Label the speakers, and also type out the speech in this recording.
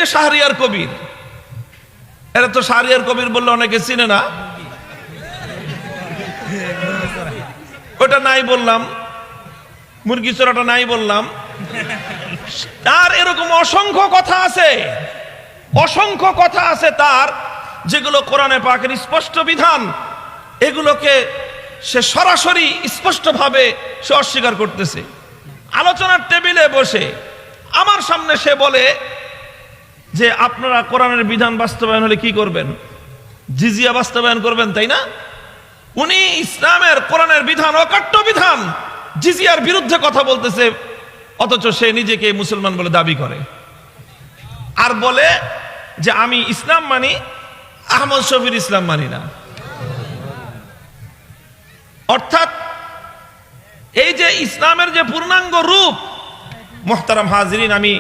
Speaker 1: যে শাহরিয়ার কবির, এরা তো শাহরিয়ার কবির বললে অনেকে চিনে না, ওটা নাই বললাম, মুরগি চোরাটা নাই বললাম। তার এরকম অসংখ্য কথা আছে, অসংখ্য কথা আছে তার, যেগুলো কোরআনে পাকের স্পষ্ট বিধান, এগুলোকে সে সরাসরি স্পষ্টভাবে সে অস্বীকার করতেছে। আলোচনার টেবিলে বসে আমার সামনে সে বলে যে আপনারা কোরআনের বিধান বাস্তবায়ন হলে কি করবেন? জিজিয়া বাস্তবায়ন করবেন, তাই না? উনি ইসলামের কোরআনের বিধান, অকাট্য বিধান, জিজিয়ার বিরুদ্ধে কথা বলতেছে, অথচ সে নিজেকে মুসলমান বলে দাবি করে, আর বলে যে আমি ইসলাম মানি, আহমদ শফির ইসলাম মানি না। অর্থাৎ এই যে ইসলামের যে পূর্ণাঙ্গ রূপ, মুহতারাম হাজিরিন, আমি